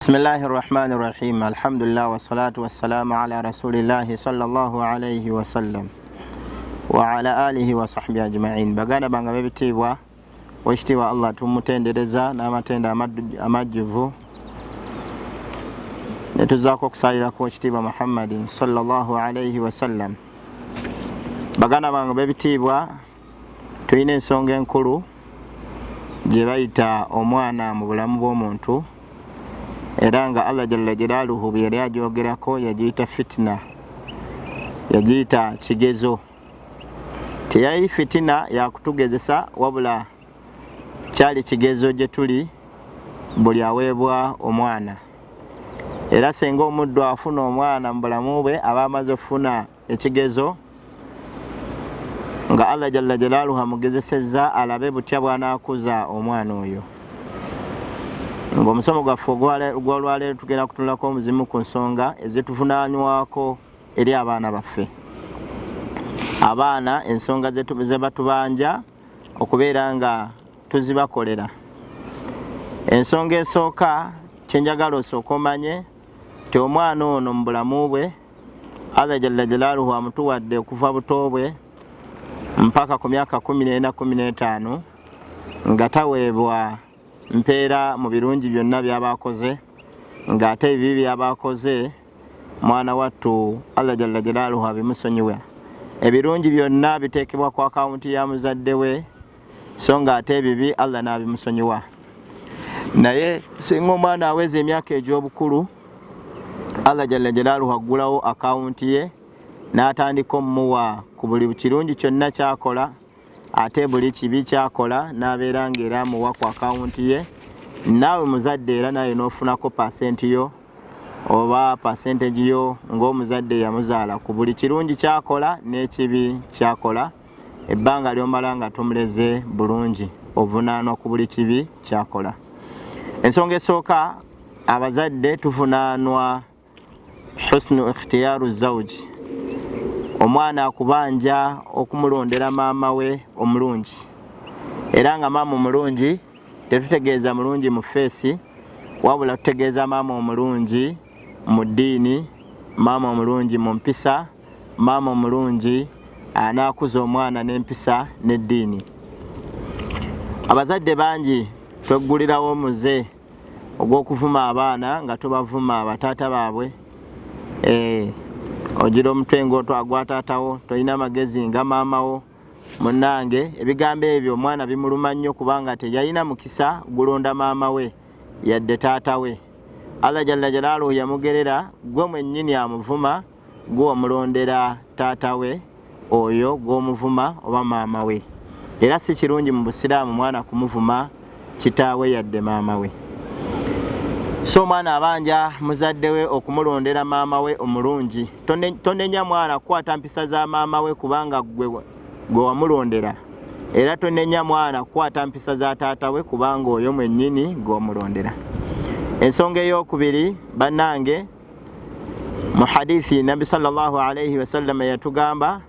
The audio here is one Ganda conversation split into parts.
Bismillahirrahmanirrahim. Alhamdulillah wassalatu wassalamu ala rasulillahi sallallahu alayhi wa sallam wa ala alihi wa sahbihi ajma'in. Baganda banga bebitibwa wekitiibwa Allah tumutendereza n'amatenda amajjuvu ne tuzaako okusalirako ekitiibwa Muhammadin sallallahu alayhi wa sallam. Baganda banga bebitibwa tulina ensonga enkulu gye bayita omwana mu bulamu bw'omuntu, era nga Allah jalla jalaaluhu bwe yali agyogerako yagiyita fitina, yagiyita kigezo. Teyali fitina yakutugezesa wabula kyali kigezo gye tuli buli aweebwa omwana. Era senga omuddu afuna omwana mu bulamu bwe aba amaze okufuna ekigezo nga Allah jalla jalaaluhu amugezesezza alabe butya bw'anaakuza omwana oyo. Ng'omusomo gwaffe ogw'olwaleero tugenda kutunulako omuzimu ku nsonga ezituvunaanywako eri abaana baffe. Abaana ensonga ze batubanja okubeera nga tuzibakolera. Ensonga esooka kyenjagala osooka omanye nti omwana ono mu bulamu bwe Allah jalla jalaaluhu amutuwadde okuva buto bwe mpaka ku myaka 14-15 nga taweebwa mpeera mu birungi byonna by'abaakoze, ng'ate ebibi by'abaakoze mwana wattu Allah jalla jalaaluhu abimusonyiwa. Ebirungi byonna biteekebwa ku akawunti ya muzadde we, so ng'ate ebibi Allah n'abimusonyiwa. Naye singa omwana aweza emyaka egy'obukulu, Allah jalla jalaaluhu aggulawo akawunti ye n'atandika omuwa ku buli kirungi kyonna ky'akola, ate buli kibi kyakola n'abeera ng'era amuwa ku akawunti ye. Naawe muzadde era naye n'ofunako pasenti yo oba percentage yo ng'omuzadde yamuzaala ku buli kirungi kyakola n'ekibi kyakola. Ebbanga ly'omala nga tomuleze bulungi ovunaanwa ku buli kibi kyakola. Ensonga esooka, abazadde tuvunaanwa husnu ikhtiyaaru zawji, omwana akubanja okumulondera maama we omulungi. Era nga maama omulungi tetutegeeza mulungi mu feesi, wabula tutegeeza maama omulungi mu ddiini, maama omulungi mu mpisa, maama omulungi anaakuza omwana n'empisa n'eddiini. Abazadde bangi tweggulirawo omuze ogw'okuvuma abaana nga tubavuma bataata baabwe. Ogira omutwe ng'otwagwa taatawo, tolina magezi nga maamawo. Munnange ebigambo ebyo omwana bimuluma nnyo kubanga teyalina mukisa gulonda maama we yadde taata we. Allah jalla jalaaluhu yamugerera gwe mwennyini amuvuma, gwe omulondera taata we oyo gw'omuvuma oba maama we. Era si kirungi mu Busiraamu mwana kumuvuma kitaawe yadde maama we. So omwana abanja muzadde we okumulondera maama we omulungi. Tonenya mwana kukwata mpisa za maama we kubanga gwe wamulondera. Era tonenya mwana kukwata mpisa za taata we kubanga oyo mwennyini gw'omulondera. Ensonga ey'okubiri, bannange, mu hadithi Nabi sallallahu alayhi wa sallam yatugamba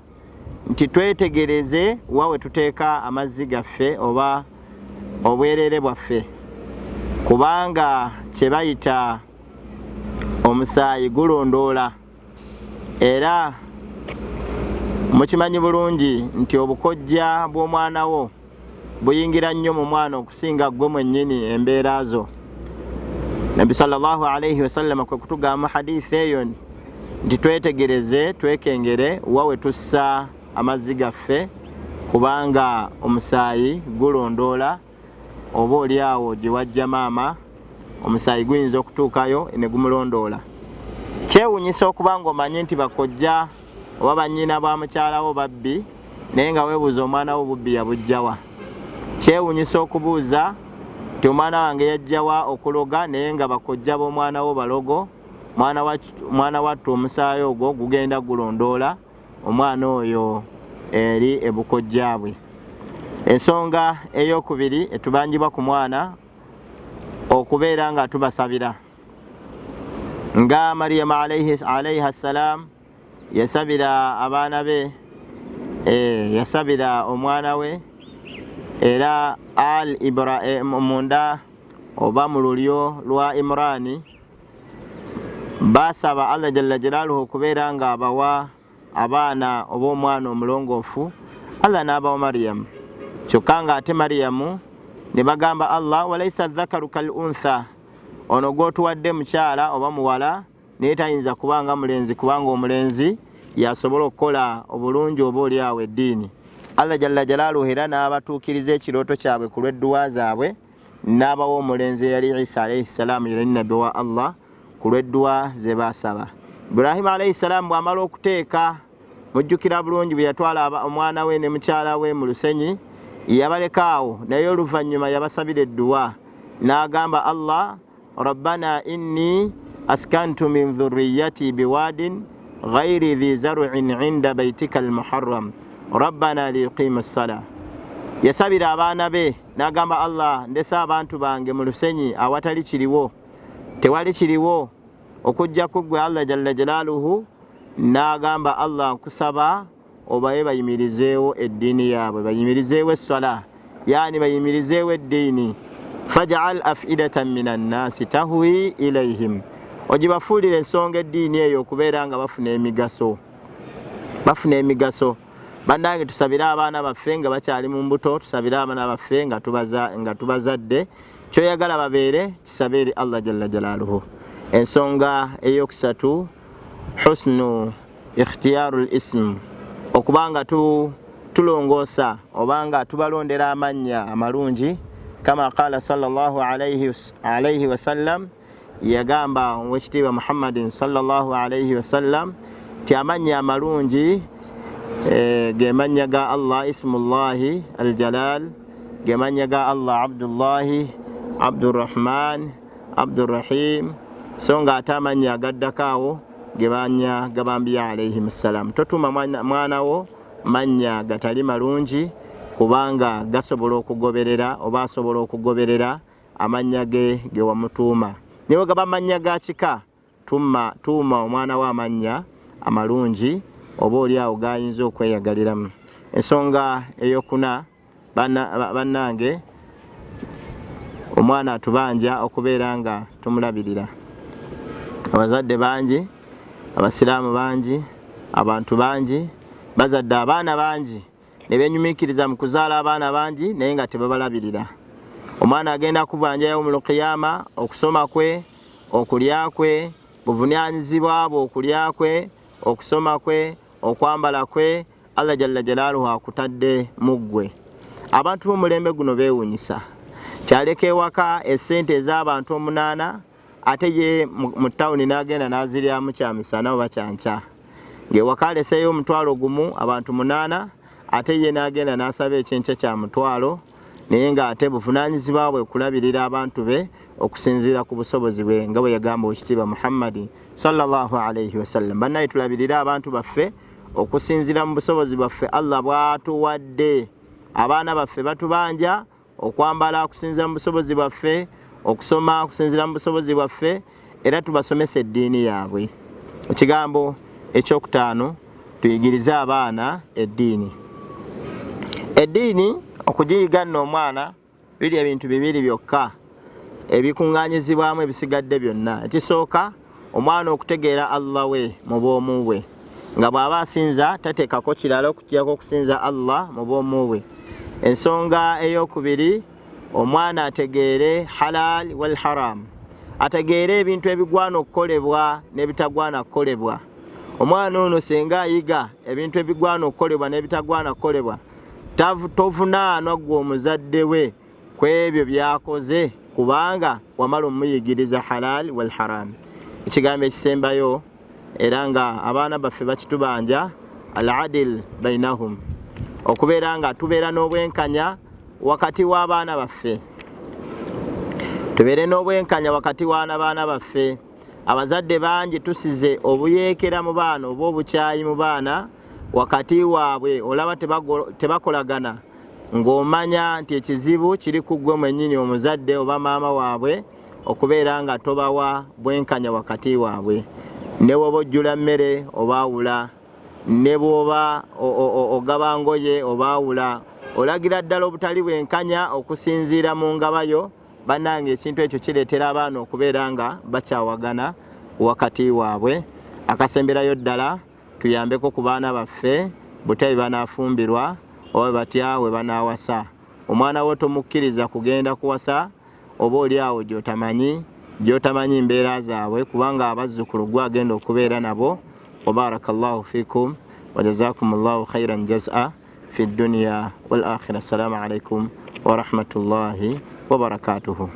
nti twetegereze wa we tuteeka amazzi gaffe oba obwereere bwaffe, kubanga kye bayita omusaayi gulondoola. Era mukimanyi bulungi nti obukojja bw'omwana wo buyingira nnyo mu mwana okusinga gwe mwennyini embeera zo. Nabi sallallahu alayhi wa sallam kwe kutugamba hadithi eyo nti twetegereze, twekengere wa we tussa amazzi gaffe, kubanga omusaayi gulondoola. Oba oli awo gye wajja maama, omusaayi guyinza okutuukayo ne gumulondoola. Kyewuunyisa okuba ng'omanyi nti bakojja oba bannyina ba mukyalawo babbi, naye nga weebuuza omwana wo bubbi yabujjawa. Kyewuunyisa okubuuza nti omwana wange yajjawa okuloga, naye nga bakojja b'omwana wo balogo. Mwana wattu omusaayi ogwo gugenda gulondoola omwana oyo eri ebukojja bwe. Ensonga ey'okubiri etubanjibwa ku mwana okubeera nga tubasabira. Nga Maryam alayhi salam yasabira abaana be, yasabira omwana we, era Ibrahim munda oba mu lulyo lwa Imrani basaba Allah jalla jalaluhu okubeera nga abawa abaana oba omwana omulongoofu. Allah n'abawa Maryam, kyokka nga ate Maryamu ne bagamba Allah walaysa dhakaru kal untha, ono gw'otuwadde mukyala oba muwala naye tayinza kubanga mulenzi, kubanga omulenzi yasobola okukola obulungi oba oli awo eddiini. Allah jalla jalaluhu era n'abatuukiriza ekirooto kyabwe ku lw'edduwa zaabwe, n'abawa omulenzi eyali Isa alayhi salaamu yali nabbi wa Allah ku lw'edduwa ze baasaba. Ibrahim alayhi salaamu bw'amala okuteeka, mujjukira bulungi bwe yatwala omwana we ne mukyala we mu lusenyi, yabalekaawo naye oluvannyuma yabasabira edduwa n'agamba Allah rabbana inni askantu min dhurriyyati biwadin ghayri dhi zar'in 'inda baytika al-muharram rabbana liyuqima as-salah. Yasabira abaana be n'agamba Allah ndesa abantu bange mu lusenyi awatali kiriwo, tewali kiriwo okujjaku ggwe Allah jalla jalaluhu. N'agamba Allah nkusaba obaye bayimirizeewo eddiini yaabwe, bayimirizeewo essala, yani bayimirizeewo eddiini. Faj'al af'idatan minan nasi tahwi ilayhim, ogibafuulira ensonga eddiini eyo okubeera nga bafuna emigaso, bafuna emigaso. Bannange tusabire abaana baffe nga bakyali mu mbuto, tusabire abaana baffe nga tubazadde, kyoyagala babeere kisabe eri Allah jalla jalaluhu. Ensonga eyokusatu husnu ikhtiyarul ism, okubanga tulongoosa obanga tubalondera amannya amalungi. Kama qala sallallahu alayhi wasallam, yagamba wekitiibwa Muhammadin sallallahu alayhi wasallam ti amannya amalungi ge mannya ga Allah ismullahi aljalal, ge mannya ga Allah abdullahi, abdurrahman, abdurrahim, so nga ate amannya agaddakaawo ge mannya g'abambiya alayhim salam. Totuma mwana wo mannya gatali malungi, kubanga gasobola okugoberera oba asobola okugoberera amannya ge wamutuuma. Niwe gaba mannya ga kika, tuuma omwana wa amannya amalungi oba oli awo gayinza okweyagaliramu. Ensonga eyokuna bannange, omwana atubanja okubeera nga tumulabirira. Abazadde bangi, abasiraamu bangi, abantu bangi bazadde abaana bangi ne benyumikiriza mu kuzaala abaana bangi naye nga tebabalabirira. Omwana agenda kubanja yawmul qiyama, okusoma kwe, okulya kwe, buvunaanyizibwa bwe okulya kwe, okusoma kwe, okwambala kwe, Allah jalla jalaluhu akutadde mu ggwe. Abantu b'omulembe guno beewunyisa, kyaleka ewaka essente ez'abantu 8 ate ye mu tawuni n'agenda n'aziryamu kya misana oba kyankya. Ng'ewaka aleseeyo omutwalo gumu abantu 8 ate ye n'agenda n'asaba ekyenkya kya mutwalo, naye ng'ate buvunaanyizibwa bwe kulabirira abantu be okusinziira ku busobozi bwe, nga bwe yagamba ekitiibwa Muhammadi sallallahu alayhi wasallam. Bannaye tulabirire abantu baffe okusinziira mu busobozi bwaffe Allah bw'atuwadde. Abaana baffe batubanja okwambala okusinziira mu busobozi bwaffe, okusoma okusinziira mu busobozi bwaffe, era tubasomesa eddiini yaabwe. Ekigambo ekyokutaano, tuyigirize abaana eddiini. Eddiini okugiyiga nno omwana biri ebintu bibiri byokka ebikuŋŋaanyizibwamu ebisigadde byonna. Ekisooka, omwana okutegeera Allah we mu bwomu bwe, nga bw'aba asinza tateekako kirala okujjako okusinza Allah mu bwomu bwe. Ensonga eyokubiri, omwana ategeere halal wal haram, ategeere ebintu ebigwana okukolebwa n'ebitagwana kukolebwa. Omwana ono senga ayiga ebintu ebigwana okukolebwa n'ebitagwana kukolebwa, tovunaanwa ggwe omuzadde we ku ebyo byakoze, kubanga wamala omuyigiriza halal wal haram. Ekigambo ekisembayo era nga abaana baffe bakitubanja, al adil bainahum, okubeera nga tubeera n'obwenkanya wakati w'abaana baffe, tubeere n'obwenkanya wakati w'abaana baffe. Abazadde bangi tusize obuyeekera mu baana oba obukyayi mu baana wakati waabwe, olaba tebakolagana, ng'omanya nti ekizibu kiri ku ggwe mwennyini omuzadde oba maama waabwe, okubeera nga tobawa bwenkanya wakati waabwe. Ne bw'oba ojjula mmere obaawula, ne bw'oba ogaba ngoye obaawula, olagira ddala obutali bwenkanya okusinziira mu ngabayo. Bannange ekintu ekyo kireetera abaana okubeera nga bakyawagana wakati waabwe. Akasemberayo ddala tuyambeko ku baana baffe butabi banaafumbirwa oba batya we banaawasa. Omwana wo tomukkiriza kugenda kuwasa oba oli awo gy'otamanyi mbeera zaabwe, kubanga abazzukulu gwe agenda okubeera nabo. Wabarakallahu fikum wa jazakumullahu khairan jazaa fi dunya wal akhirah. Assalamu alaikum wa rahmatullahi wa barakatuhu.